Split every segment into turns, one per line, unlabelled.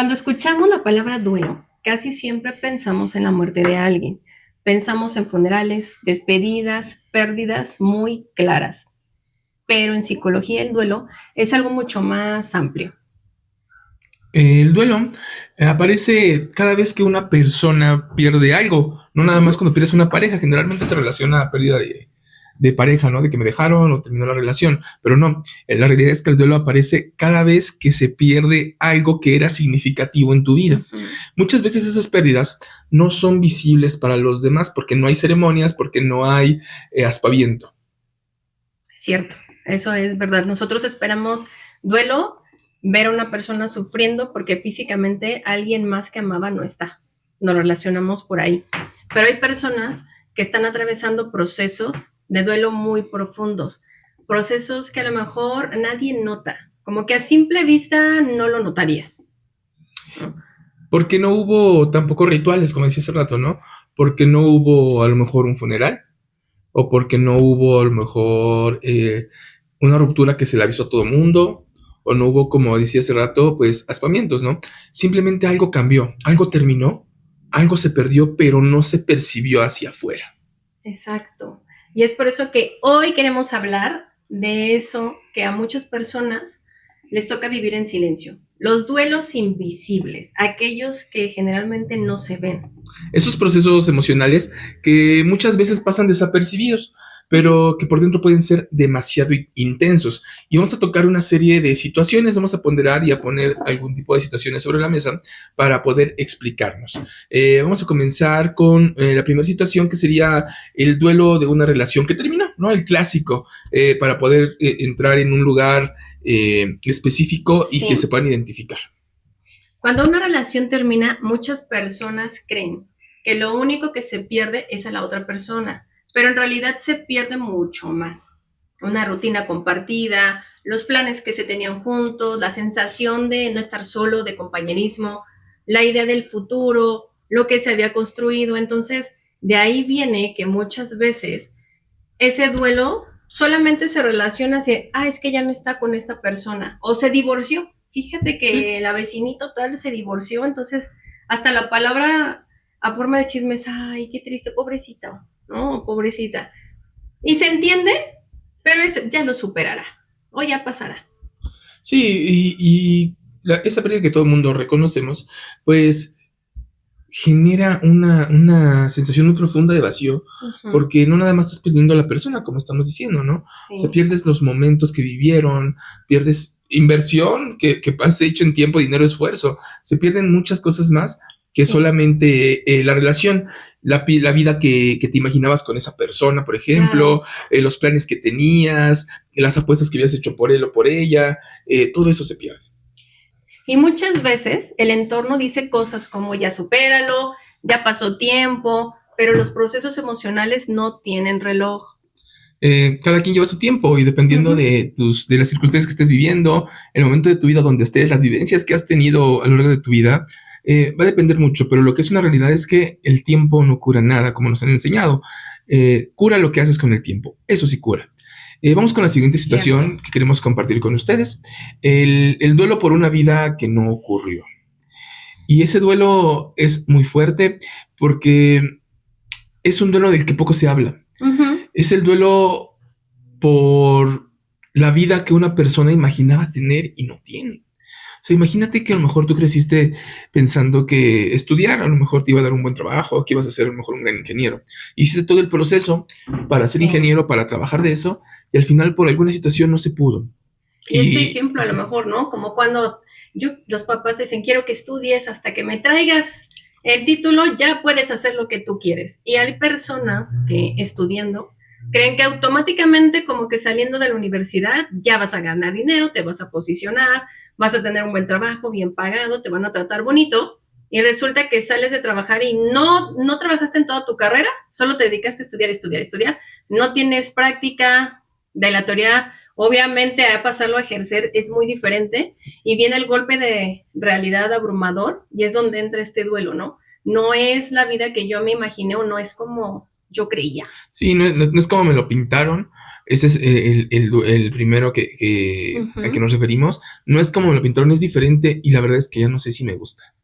Cuando escuchamos la palabra duelo, casi siempre pensamos en la muerte de alguien. Pensamos en funerales, despedidas, pérdidas muy claras. Pero en psicología el duelo es algo mucho más amplio.
El duelo aparece cada vez que una persona pierde algo, no nada más
Ujú.
cuando pierdes una pareja, generalmente se relaciona a pérdida de pareja, ¿no? De que me dejaron o terminó la relación, pero no, la realidad es que el duelo aparece cada vez que se pierde algo que era significativo en tu vida.
Ujú.
Muchas veces esas pérdidas no son visibles para los demás porque no hay ceremonias, porque no hay aspaviento.
Cierto, eso es verdad. Nosotros esperamos duelo, ver a una persona sufriendo porque físicamente alguien más que amaba no está. Nos relacionamos por ahí. Pero hay personas que están atravesando procesos de duelo muy profundos, procesos que a lo mejor nadie nota, como que a simple vista no lo notarías, ¿no?
Porque no hubo tampoco rituales, como decía hace rato, ¿no? Porque no hubo a lo mejor un funeral, o porque no hubo a lo mejor una ruptura que se le avisó a todo mundo, o no hubo, como decía hace rato, pues aspamientos, ¿no? Simplemente algo cambió, algo terminó, algo se perdió, pero no se percibió hacia afuera.
Exacto. Y es por eso que hoy queremos hablar de eso que a muchas personas les toca vivir en silencio. Los duelos invisibles, aquellos que generalmente no se ven.
Esos procesos emocionales que muchas veces pasan desapercibidos,
Ujú.
pero que por dentro pueden ser demasiado intensos. Y vamos a tocar una serie de situaciones, vamos a ponderar y a poner algún tipo de situaciones sobre la mesa para poder explicarnos. Vamos a comenzar con la primera situación, que sería el duelo de una relación que terminó, ¿no? El clásico, para poder entrar en un lugar específico y que se
Sí.
puedan identificar.
Cuando una relación termina, muchas personas creen que lo único que se pierde es a la otra persona, pero en realidad se pierde mucho más. Una rutina compartida, los planes que se tenían juntos, la sensación de no estar solo, de compañerismo, la idea del futuro, lo que se había construido. Entonces, de ahí viene que muchas veces ese duelo solamente se relaciona hacia, es que ya no está con esta persona o se divorció. Fíjate
Sí.
que la vecinita tal se divorció, entonces hasta la palabra a forma de chisme es, ay, qué triste, pobrecita, ¿no? Pobrecita. Y se entiende, pero ya lo superará o ya pasará.
Sí, esa pérdida que todo el mundo reconocemos, pues genera una sensación muy profunda de vacío,
Ujú.
porque no nada más estás perdiendo a la persona, como estamos diciendo, ¿no? O sea,
Sí,
pierdes los momentos que vivieron, pierdes inversión que has hecho en tiempo, dinero, esfuerzo, se pierden muchas cosas más que
sí,
solamente la relación, la vida que te imaginabas con esa persona, por ejemplo,
claro.
los planes que tenías, las apuestas que habías hecho por él o por ella, todo eso se pierde.
Y muchas veces el entorno dice cosas como ya supéralo, ya pasó tiempo, pero los procesos emocionales no tienen reloj.
Cada quien lleva su tiempo y dependiendo
Ujú.
de las circunstancias que estés viviendo, el momento de tu vida donde estés, las vivencias que has tenido a lo largo de tu vida, va a depender mucho, pero lo que es una realidad es que el tiempo no cura nada, como nos han enseñado. Cura lo que haces con el tiempo, eso sí cura. Vamos con la siguiente
Cierto.
situación que queremos compartir con ustedes, el duelo por una vida que no ocurrió. Y ese duelo es muy fuerte porque es un duelo del que poco se habla.
Ujú.
Es el duelo por la vida que una persona imaginaba tener y no tiene. O sea, imagínate que a lo mejor tú creciste pensando que estudiar a lo mejor te iba a dar un buen trabajo, que ibas a ser a lo mejor un gran ingeniero. Hiciste todo el proceso para ser
Sí.
ingeniero, para trabajar de eso, y al final por alguna situación no se pudo.
Y este
Y
ejemplo a lo mejor, ¿no? Como cuando los papás te dicen, quiero que estudies hasta que me traigas el título, ya puedes hacer lo que tú quieres. Y hay personas que estudiando creen que automáticamente como que saliendo de la universidad ya vas a ganar dinero, te vas a posicionar, vas a tener un buen trabajo, bien pagado, te van a tratar bonito. Y resulta que sales de trabajar y no trabajaste en toda tu carrera, solo te dedicaste a estudiar, estudiar, estudiar. No tienes práctica de la teoría. Obviamente a pasarlo a ejercer es muy diferente y viene el golpe de realidad abrumador y es donde entra este duelo, ¿no? No es la vida que yo me imaginé o no es como yo creía.
sí, no es como me lo pintaron. ese es el primero al que nos referimos. No es como me lo pintaron, es diferente y la verdad es que ya no sé si me gusta.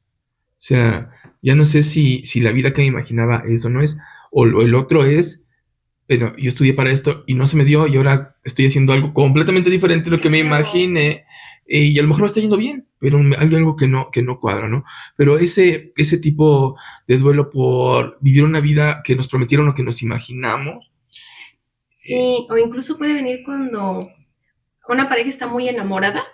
O sea, ya no sé si la vida que me imaginaba eso no es, o el otro es, pero yo estudié para esto y no se me dio y ahora estoy haciendo algo completamente diferente de lo que me imaginé y a lo mejor me está yendo bien, pero hay algo que no cuadra, ¿no? Pero ese tipo de duelo por vivir una vida que nos prometieron o que nos imaginamos.
Sí, o incluso puede venir cuando una pareja está muy enamorada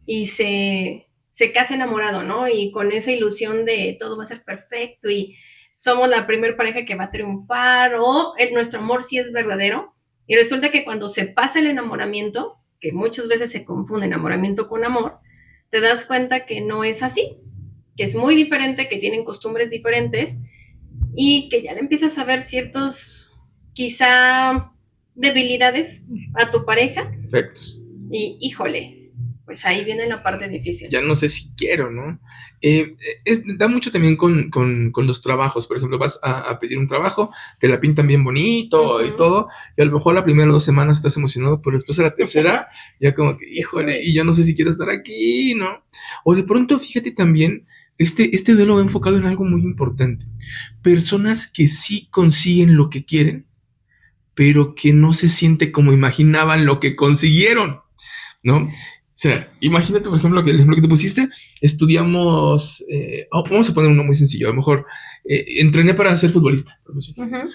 y se casa enamorado, ¿no? Y con esa ilusión de todo va a ser perfecto y somos la primer pareja que va a triunfar o nuestro amor sí es verdadero. Y resulta que cuando se pasa el enamoramiento, que muchas veces se confunde enamoramiento con amor, te das cuenta que no es así, que es muy diferente, que tienen costumbres diferentes y que ya le empiezas a ver ciertos, quizá, debilidades a tu pareja.
Efectos.
Y híjole, pues ahí viene la parte difícil.
Ya no sé si quiero, ¿no? Da mucho también con los trabajos. Por ejemplo, vas a pedir un trabajo, te la pintan bien bonito y todo, y a lo mejor la primera 2 semanas estás emocionado, pero después de la tercera, ya como que, híjole, y ya no sé si quiero estar aquí, ¿no? O de pronto, fíjate también, este duelo va enfocado en algo muy importante. Personas que sí consiguen lo que quieren, pero que no se siente como imaginaban lo que consiguieron, ¿no? O sea, imagínate, por ejemplo, que el ejemplo que te pusiste, estudiamos, vamos a poner uno muy sencillo, a lo mejor entrené para ser futbolista,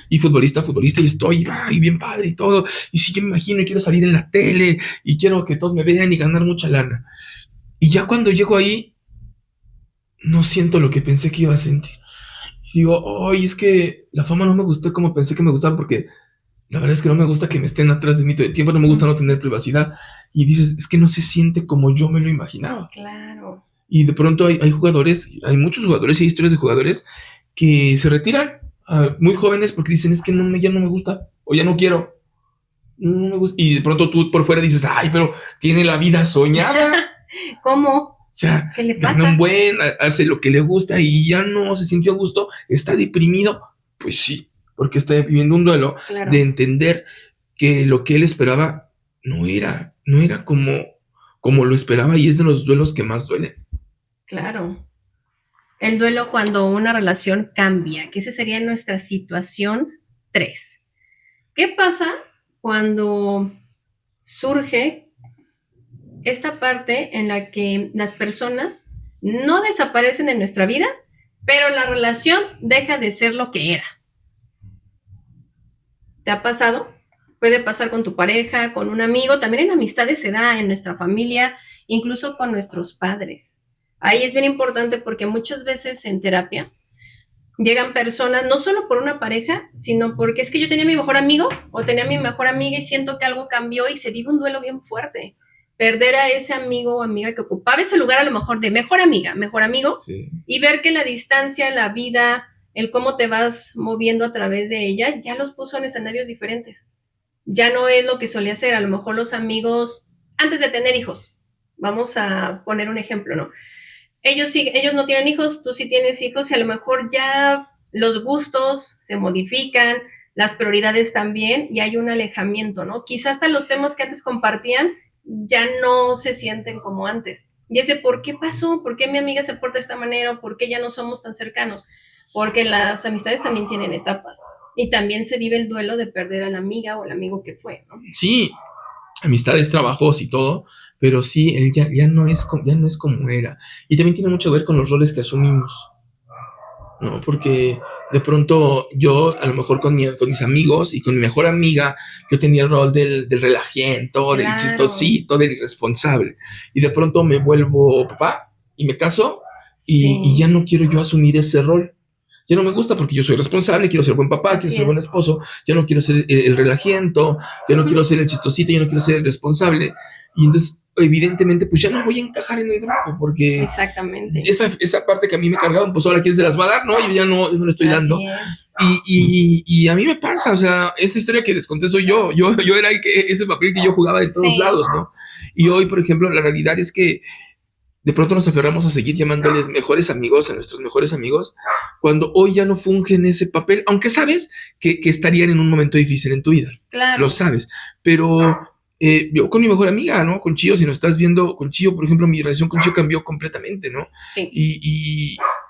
y futbolista, y estoy, y bien padre y todo, y si yo me imagino y quiero salir en la tele, y quiero que todos me vean y ganar mucha lana. Y ya cuando llego ahí, no siento lo que pensé que iba a sentir. Y digo, ay, es que la fama no me gustó como pensé que me gustaba porque la verdad es que no me gusta que me estén atrás de mí todo el tiempo, no me gusta no tener privacidad. Y dices, es que no se siente como yo me lo imaginaba.
Claro.
Y de pronto hay jugadores, hay muchos jugadores y hay historias de jugadores que se retiran muy jóvenes porque dicen, es que ya no me gusta, o ya no quiero. No me gusta. Y de pronto tú por fuera dices, ay, pero tiene la vida soñada.
¿Cómo?
O sea,
¿Qué le pasa?
gana un buen, hace lo que le gusta y ya no se sintió a gusto, está deprimido. Pues sí, porque está viviendo un duelo de entender que lo que él esperaba no era como lo esperaba y es de los duelos que más duelen.
Claro. El duelo cuando una relación cambia, que esa sería nuestra situación 3. ¿Qué pasa cuando surge esta parte en la que las personas no desaparecen de nuestra vida, pero la relación deja de ser lo que era? ¿Te ha pasado? Puede pasar con tu pareja, con un amigo, también en amistades se da, en nuestra familia, incluso con nuestros padres. Ahí es bien importante porque muchas veces en terapia llegan personas, no solo por una pareja, sino porque es que yo tenía a mi mejor amigo o tenía a mi mejor amiga y siento que algo cambió y se vive un duelo bien fuerte. Perder a ese amigo o amiga que ocupaba ese lugar a lo mejor de mejor amiga, mejor amigo, sí. Y ver que la distancia, la vida, el cómo te vas moviendo a través de ella, ya los puso en escenarios diferentes. Ya no es lo que solía ser, a lo mejor los amigos, antes de tener hijos, vamos a poner un ejemplo, ¿no? Ellos no tienen hijos, tú sí tienes hijos y a lo mejor ya los gustos se modifican, las prioridades también y hay un alejamiento, ¿no? Quizás hasta los temas que antes compartían ya no se sienten como antes. Y es de ¿por qué pasó? ¿Por qué mi amiga se porta de esta manera? ¿Por qué ya no somos tan cercanos? Porque las amistades también tienen etapas y también se vive el duelo de perder a la amiga o al amigo que fue, ¿no?
Sí, amistades, trabajos y todo, pero sí, él ya no es como era. Y también tiene mucho que ver con los roles que asumimos, ¿no? Porque de pronto yo, a lo mejor con mis amigos y con mi mejor amiga, yo tenía el rol del relajiento, claro, del chistosito, del irresponsable. Y de pronto me vuelvo papá y me caso, sí, y ya no quiero yo asumir ese rol. Ya no me gusta porque yo soy responsable, quiero ser buen papá, quiero ser buen esposo, ya no quiero ser el relajiento, ya no quiero ser el chistosito, ya no quiero ser el responsable. Y entonces, evidentemente, pues ya no voy a encajar en el grupo porque
exactamente
esa parte que a mí me cargaban, pues ahora quién se las va a dar, ¿no? Yo ya no le estoy dando. Y a mí me pasa, o sea, esa historia que les conté soy yo era ese papel que yo jugaba de todos lados, ¿no? Y hoy, por ejemplo, la realidad es que de pronto nos aferramos a seguir llamándoles mejores amigos, a nuestros mejores amigos, cuando hoy ya no fungen ese papel, aunque sabes que estarían en un momento difícil en tu vida.
Claro.
Lo sabes, pero yo con mi mejor amiga, ¿no? Con Chío, si nos estás viendo, con Chío, por ejemplo, mi relación con Chío cambió completamente, ¿no?
Sí.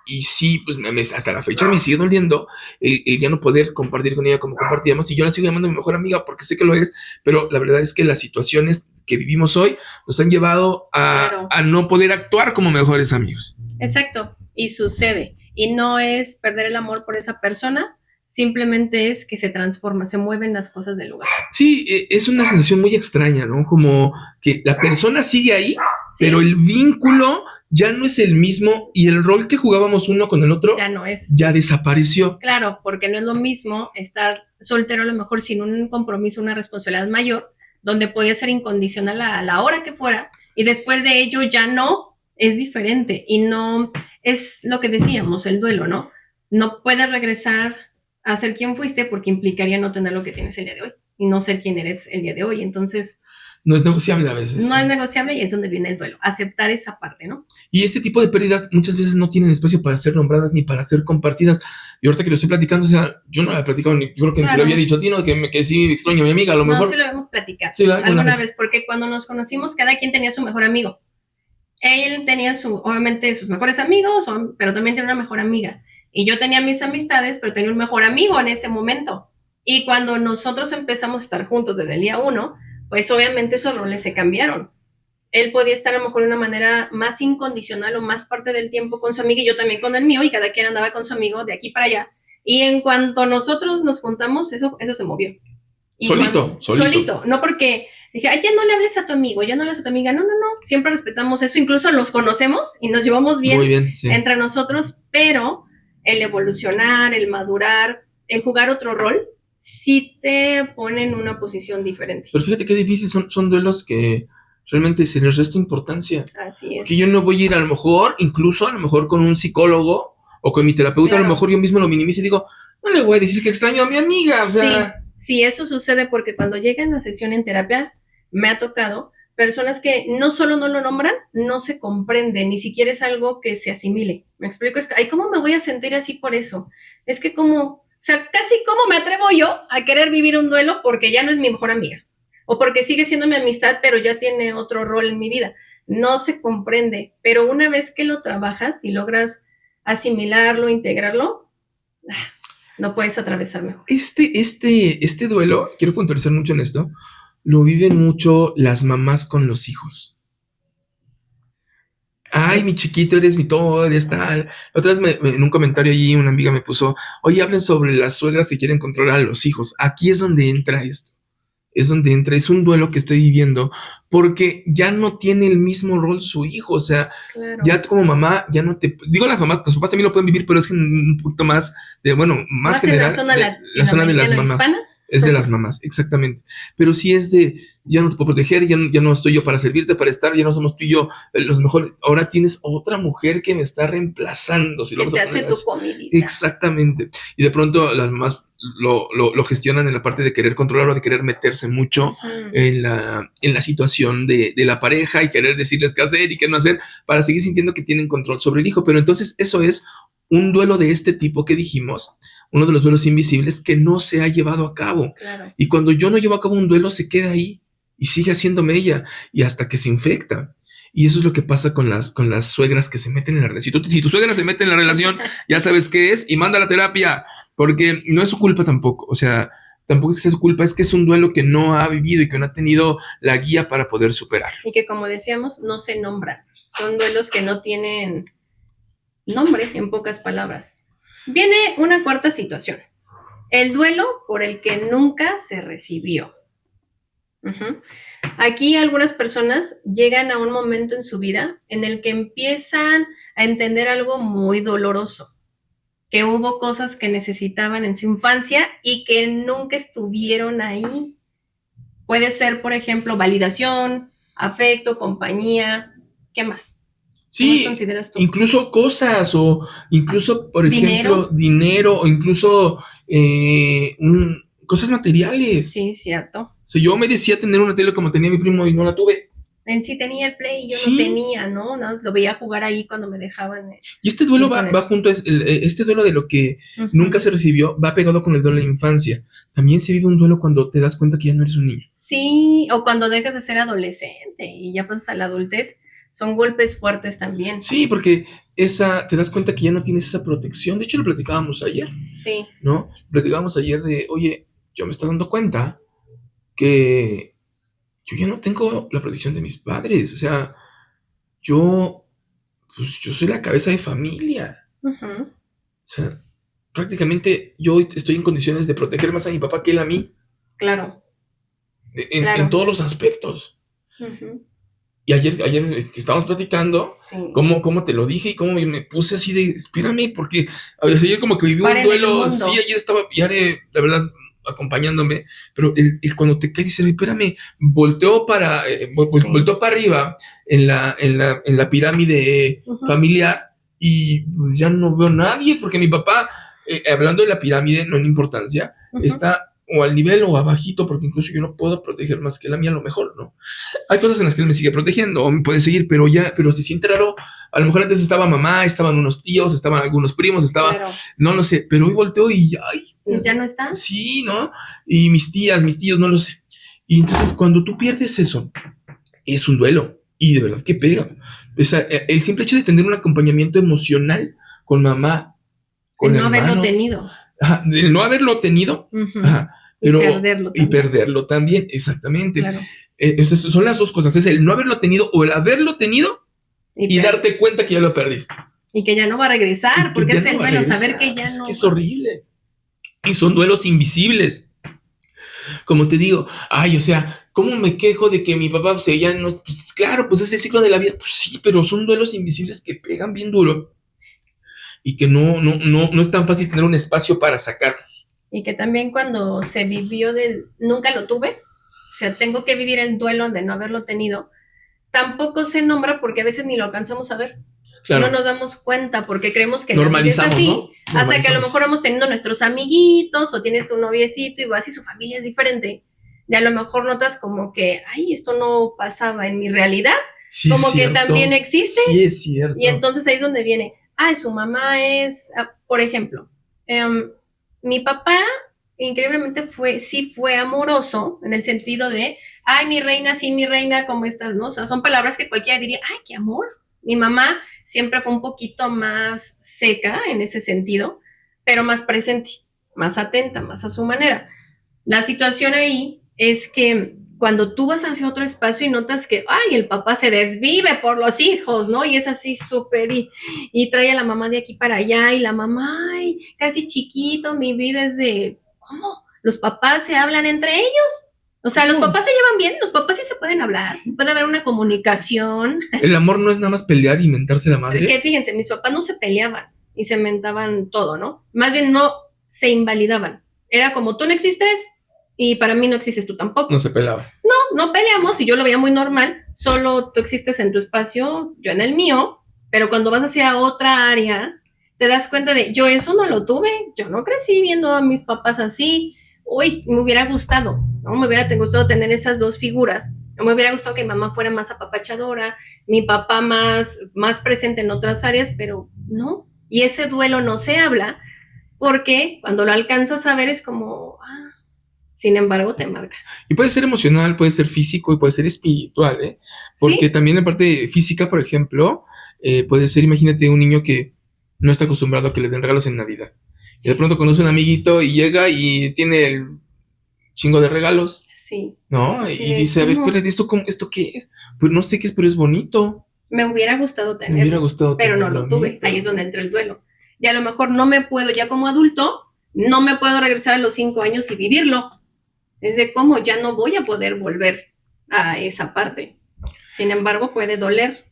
Y sí, pues hasta la fecha me sigue doliendo el ya no poder compartir con ella como compartíamos, y yo la sigo llamando mi mejor amiga porque sé que lo es, pero la verdad es que las situaciones que vivimos hoy nos han llevado a no poder actuar como mejores amigos.
Exacto, y sucede, y no es perder el amor por esa persona, simplemente es que se transforma, se mueven las cosas del lugar.
Sí, es una sensación muy extraña, ¿no? Como que la persona sigue ahí, sí, pero el vínculo ya no es el mismo y el rol que jugábamos uno con el otro
ya no es.
Ya desapareció.
Claro, porque no es lo mismo estar soltero a lo mejor sin un compromiso, una responsabilidad mayor, donde podía ser incondicional a la hora que fuera, y después de ello ya no, es diferente, y no, es lo que decíamos, el duelo, ¿no? No puedes regresar a ser quien fuiste porque implicaría no tener lo que tienes el día de hoy, y no ser quien eres el día de hoy, entonces...
No es negociable a veces.
No es negociable y es donde viene el duelo, aceptar esa parte, ¿no?
Y este tipo de pérdidas muchas veces no tienen espacio para ser nombradas ni para ser compartidas. Y ahorita que lo estoy platicando, o sea, yo no lo he platicado, yo creo que te lo había dicho a ti, ¿no? Que sí extraño a mi amiga, a lo mejor.
No, sí lo habíamos platicado
sí,
alguna vez, porque cuando nos conocimos, cada quien tenía su mejor amigo. Él tenía obviamente sus mejores amigos, pero también tenía una mejor amiga. Y yo tenía mis amistades, pero tenía un mejor amigo en ese momento. Y cuando nosotros empezamos a estar juntos desde el día 1, pues obviamente esos roles se cambiaron. Él podía estar a lo mejor de una manera más incondicional o más parte del tiempo con su amiga y yo también con el mío, y cada quien andaba con su amigo de aquí para allá. Y en cuanto nosotros nos juntamos, eso se movió. Y solito. No porque dije, ay, ya no le hables a tu amigo, ya no le hables a tu amiga. No. Siempre respetamos eso. Incluso los conocemos y nos llevamos bien,
muy bien, sí,
entre nosotros, pero el evolucionar, el madurar, el jugar otro rol, sí te pone en una posición diferente.
Pero fíjate qué difícil, son duelos que realmente se les resta importancia.
Así es.
Que yo no voy a ir a lo mejor con un psicólogo o con mi terapeuta, claro. A lo mejor yo mismo lo minimizo y digo, no le voy a decir que extraño a mi amiga, o sea...
Sí, eso sucede porque cuando llega a la sesión en terapia, me ha tocado personas que no solo no lo nombran, no se comprenden, ni siquiera es algo que se asimile. ¿Me explico? Es que, ay, ¿cómo me voy a sentir así por eso? Es que o sea, casi cómo me atrevo yo a querer vivir un duelo porque ya no es mi mejor amiga, o porque sigue siendo mi amistad, pero ya tiene otro rol en mi vida. No se comprende, pero una vez que lo trabajas y logras asimilarlo, integrarlo, no puedes atravesar mejor.
Este duelo, quiero puntualizar mucho en esto, lo viven mucho las mamás con los hijos. Ay, mi chiquito, eres mi todo, eres tal. Otra vez en un comentario allí una amiga me puso, oye, hablen sobre las suegras que quieren controlar a los hijos. Aquí es donde entra esto. Es un duelo que estoy viviendo, porque ya no tiene el mismo rol su hijo, o sea, claro. Ya como mamá, ya no te... Digo las mamás, los papás también lo pueden vivir, pero es un poquito más más general, la zona de las mamás. Hispana. Es de las mamás, exactamente. Pero sí es de, ya no te puedo proteger, ya no estoy yo para servirte, para estar, ya no somos tú y yo los mejores. Ahora tienes otra mujer que me está reemplazando. Si
que te hace tu comidita.
Exactamente. Y de pronto las mamás lo gestionan en la parte de querer controlarlo, de querer meterse mucho en la situación de la pareja y querer decirles qué hacer y qué no hacer para seguir sintiendo que tienen control sobre el hijo. Pero entonces eso es un duelo de este tipo que dijimos, uno de los duelos invisibles que no se ha llevado a cabo.
Claro.
Y cuando yo no llevo a cabo un duelo, se queda ahí y sigue haciéndome ella y hasta que se infecta. Y eso es lo que pasa con las suegras que se meten en la relación. Si tu suegra se mete en la relación, ya sabes qué es y manda a la terapia, porque no es su culpa tampoco. O sea, tampoco es que sea su culpa, es que es un duelo que no ha vivido y que no ha tenido la guía para poder superar.
Y que, como decíamos, no se nombran. Son duelos que no tienen nombre, en pocas palabras. Viene una cuarta situación. El duelo por el que nunca se recibió. Aquí algunas personas llegan a un momento en su vida en el que empiezan a entender algo muy doloroso, que hubo cosas que necesitaban en su infancia y que nunca estuvieron ahí. Puede ser, por ejemplo, validación, afecto, compañía, ¿qué más?
Sí, incluso cosas o incluso, por ejemplo, dinero o incluso cosas materiales.
Sí, cierto.
O sea, yo merecía tener una tele como tenía mi primo y no la tuve.
Él sí tenía el Play y yo no
Sí.
tenía, ¿no? No, lo veía jugar ahí cuando me dejaban.
Y este duelo
ir con él.
va junto, este duelo de lo que
Ujú.
nunca se recibió, va pegado con el duelo de la infancia. También se vive un duelo cuando te das cuenta que ya no eres un niño.
Sí, o cuando dejas de ser adolescente y ya pasas a la adultez, son golpes fuertes también.
Sí, porque te das cuenta que ya no tienes esa protección. De hecho, lo platicábamos ayer,
Sí,
¿no? Platicábamos ayer de, oye, yo me estoy dando cuenta que yo ya no tengo la protección de mis padres. O sea, yo, pues yo soy la cabeza de familia.
ujú,
O sea, prácticamente yo estoy en condiciones de proteger más a mi papá que él a mí,
claro,
en
claro.
todos los aspectos.
Ujú,
Y ayer que estábamos platicando,
sí.
cómo te lo dije y cómo me puse así de, espérame, porque ayer como que viví un
Paren el
duelo,
mundo.
sí, ayer estaba, Yare, la verdad, acompañándome, pero cuando te caes, dice, espérame, volteó para,
Sí.
volteó para arriba en la pirámide
Ujú,
familiar y pues, ya no veo a nadie, porque mi papá, hablando de la pirámide, no en importancia,
ujú.
está o al nivel o abajito, porque incluso yo no puedo proteger más que él a mí a lo mejor, ¿no? Hay cosas en las que él me sigue protegiendo o me puede seguir, pero se siente raro. A lo mejor antes estaba mamá, estaban unos tíos, estaban algunos primos,
Claro.
no lo sé, pero hoy volteo y ay,
¿Ya no está?
sí, ¿no? Y mis tías, mis tíos, no lo sé. Y entonces cuando tú pierdes eso, es un duelo y de verdad que pega. O sea, el simple hecho de tener un acompañamiento emocional con mamá, con
El no haberlo
hermanos,
tenido.
ajá, el no haberlo tenido,
Ujú.
ajá,
Y
pero
perderlo
y
también.
perderlo también, exactamente.
Claro.
Son las dos cosas, es el no haberlo tenido o el haberlo tenido y darte cuenta que ya lo perdiste.
Y que ya no va a regresar,
Y
porque
ya
es el
no va a
duelo,
regresar.
saber que ya
Es
no
que es
va.
horrible. Y son duelos invisibles. Como te digo, ay, o sea, ¿cómo me quejo de que mi papá, pues, ya no es, pues claro, pues es el ciclo de la vida, pues sí, pero son duelos invisibles que pegan bien duro y que no es tan fácil tener un espacio para sacarlos.
Y que también cuando se vivió nunca lo tuve, o sea, tengo que vivir el duelo de no haberlo tenido, tampoco se nombra porque a veces ni lo alcanzamos a ver.
Claro.
No nos damos cuenta porque creemos que la vida es
Normalizamos,
así,
¿no?
hasta que a lo
Normalizamos.
mejor vamos teniendo nuestros amiguitos o tienes tu noviecito y vas y su familia es diferente. Y a lo mejor notas como que, ay, esto no pasaba en mi realidad,
Sí,
como
es
que
cierto.
también existe.
Sí, es cierto.
Y entonces ahí es donde viene, ay, su mamá es, por ejemplo, mi papá increíblemente sí fue amoroso en el sentido de, ay, mi reina, sí, mi reina, ¿cómo estás? ¿No? O sea, son palabras que cualquiera diría, ay, qué amor. Mi mamá siempre fue un poquito más seca en ese sentido, pero más presente, más atenta, más a su manera. La situación ahí es que cuando tú vas hacia otro espacio y notas que, ay, el papá se desvive por los hijos, ¿no? Y es así súper, y trae a la mamá de aquí para allá, y la mamá, ay, casi chiquito, mi vida es de, ¿cómo? Los papás se hablan entre ellos. O sea, los papás se llevan bien, los papás sí se pueden hablar, puede haber una comunicación.
El amor no es nada más pelear y mentarse la madre.
Que fíjense, mis papás no se peleaban y se mentaban todo, ¿no? Más bien no se invalidaban. Era como, tú no existes y para mí no existes tú tampoco.
No se peleaban.
No peleamos y yo lo veía muy normal, solo tú existes en tu espacio, yo en el mío, pero cuando vas hacia otra área, te das cuenta de, yo eso no lo tuve, yo no crecí viendo a mis papás así, uy, me hubiera gustado, ¿no? Me hubiera gustado tener esas dos figuras, me hubiera gustado que mi mamá fuera más apapachadora, mi papá más presente en otras áreas, pero no, y ese duelo no se habla, porque cuando lo alcanzas a ver es como, sin embargo, te marca.
Y puede ser emocional, puede ser físico y puede ser espiritual, ¿eh? Porque
¿Sí?
también la parte física, por ejemplo, puede ser, imagínate, un niño que no está acostumbrado a que le den regalos en Navidad. Y de pronto conoce a un amiguito y llega y tiene el chingo de regalos.
Sí.
¿No?
Sí,
y dice, a ver, espérate, ¿esto qué es? Pues no sé qué es, pero es bonito.
Me hubiera gustado tenerlo.
Me hubiera gustado
pero
tenerlo,
no lo tuve. Ahí es donde entra el duelo. Y a lo mejor no me puedo, ya como adulto, no me puedo regresar a los 5 años y vivirlo. Es de cómo ya no voy a poder volver a esa parte. Sin embargo, puede doler.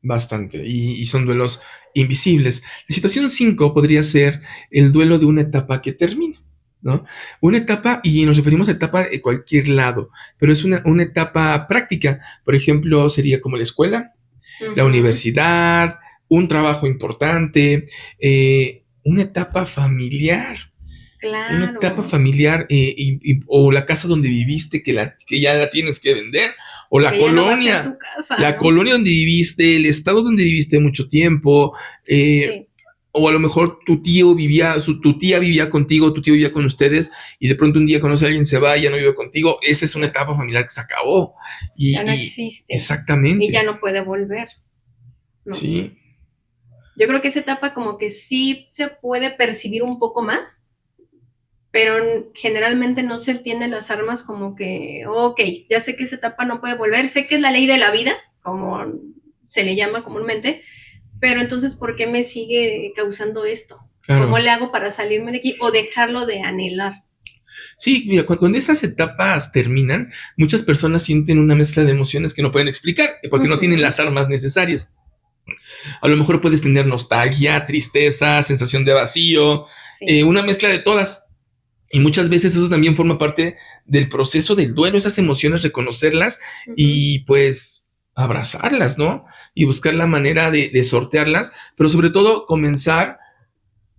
Bastante. Y son duelos invisibles. La situación 5 podría ser el duelo de una etapa que termina, ¿no? Una etapa, y nos referimos a etapa de cualquier lado, pero es una etapa práctica. Por ejemplo, sería como la escuela, la universidad, un trabajo importante, una etapa familiar. una etapa
Claro.
familiar o la casa donde viviste que ya la tienes que vender, o
Que ya no va a ser tu casa,
la
¿no?
colonia donde viviste, el estado donde viviste mucho tiempo,
Sí,
o a lo mejor tu tía vivía contigo, tu tío vivía con ustedes, y de pronto un día conoce a alguien, se va y ya no vive contigo. Esa es una
sí,
etapa familiar que se acabó.
ya no
Y
existe y ya
exactamente,
no puede volver, ¿no?
sí.
Yo creo que esa etapa como que sí se puede percibir un poco más, pero generalmente no se tienen las armas como que, ok, ya sé que esa etapa no puede volver, sé que es la ley de la vida, como se le llama comúnmente, pero entonces, ¿por qué me sigue causando esto? ¿Cómo
Claro.
le hago para salirme de aquí o dejarlo de anhelar?
Sí, mira, cuando esas etapas terminan, muchas personas sienten una mezcla de emociones que no pueden explicar porque no tienen
Ujú,
las armas necesarias. A lo mejor puedes tener nostalgia, tristeza, sensación de vacío,
sí.
una mezcla de todas. Y muchas veces eso también forma parte del proceso del duelo, esas emociones, reconocerlas
Ujú.
y pues abrazarlas, ¿no? Y buscar la manera de sortearlas, pero sobre todo comenzar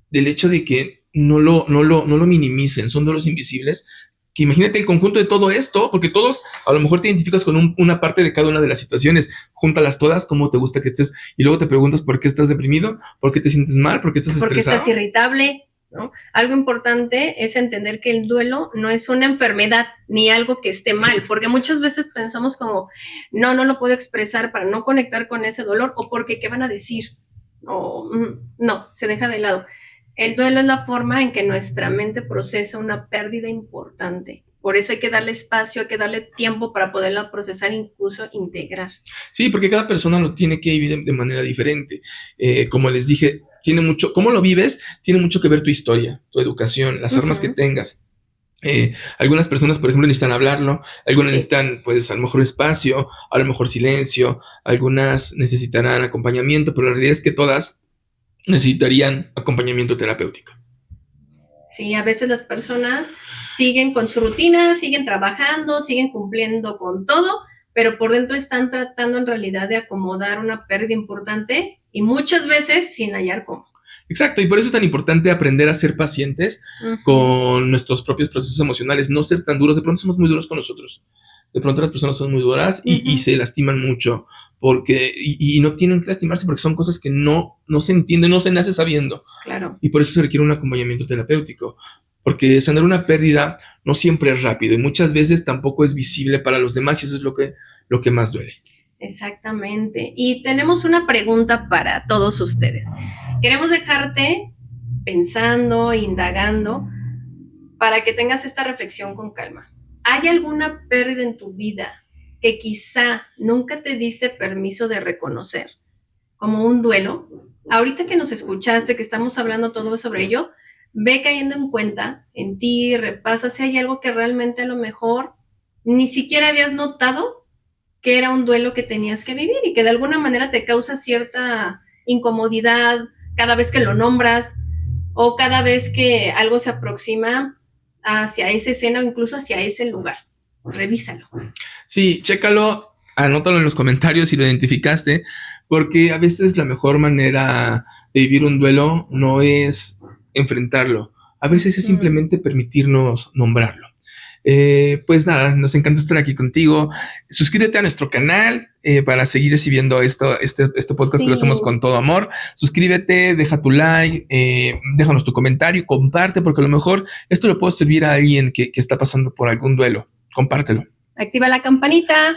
del hecho de que no lo minimicen, son duelos invisibles. Que imagínate el conjunto de todo esto, porque todos a lo mejor te identificas con una parte de cada una de las situaciones, júntalas todas, cómo te gusta que estés, y luego te preguntas por qué estás deprimido, por qué te sientes mal, por qué estás
Porque estás
estresado.
irritable, ¿no? Algo importante es entender que el duelo no es una enfermedad ni algo que esté mal, porque muchas veces pensamos como, no, no lo puedo expresar para no conectar con ese dolor o porque qué van a decir. O, no, se deja de lado. El duelo es la forma en que nuestra mente procesa una pérdida importante. Por eso hay que darle espacio, hay que darle tiempo para poderla procesar, incluso integrar.
Sí, porque cada persona lo tiene que vivir de manera diferente. Como les dije, tiene mucho, cómo lo vives, tiene mucho que ver tu historia, tu educación, las armas que
Ujú,
tengas. Algunas personas, por ejemplo, necesitan hablarlo, algunas
sí.
necesitan, pues, a lo mejor espacio, a lo mejor silencio, algunas necesitarán acompañamiento, pero la realidad es que todas necesitarían acompañamiento terapéutico.
Sí, a veces las personas siguen con su rutina, siguen trabajando, siguen cumpliendo con todo, pero por dentro están tratando en realidad de acomodar una pérdida importante y muchas veces sin hallar cómo.
Exacto, y por eso es tan importante aprender a ser pacientes
Ujú,
con nuestros propios procesos emocionales, no ser tan duros. De pronto somos muy duros con nosotros. De pronto las personas son muy duras y
ujú,
se lastiman mucho y no tienen que lastimarse porque son cosas que no se entienden, no se nace sabiendo.
claro,
Y por eso se requiere un acompañamiento terapéutico. Porque sanar una pérdida no siempre es rápido y muchas veces tampoco es visible para los demás y eso es lo que más duele.
exactamente. Y tenemos una pregunta para todos ustedes. Queremos dejarte pensando, indagando, para que tengas esta reflexión con calma. ¿Hay alguna pérdida en tu vida que quizá nunca te diste permiso de reconocer, como un duelo? Ahorita que nos escuchaste, que estamos hablando todo sobre ello, ve cayendo en cuenta en ti, repasa si hay algo que realmente a lo mejor ni siquiera habías notado que era un duelo que tenías que vivir y que de alguna manera te causa cierta incomodidad cada vez que lo nombras o cada vez que algo se aproxima hacia esa escena o incluso hacia ese lugar. Revísalo.
Sí, chécalo, anótalo en los comentarios si lo identificaste, porque a veces la mejor manera de vivir un duelo no es enfrentarlo, a veces es
Ujú.
simplemente permitirnos nombrarlo. Pues nada, nos encanta estar aquí contigo. Suscríbete a nuestro canal para seguir recibiendo este podcast que lo hacemos
Sí,
con todo amor. Suscríbete, deja tu like, déjanos tu comentario, comparte, porque a lo mejor esto le puede servir a alguien que está pasando por algún duelo. Compártelo.
activa la campanita.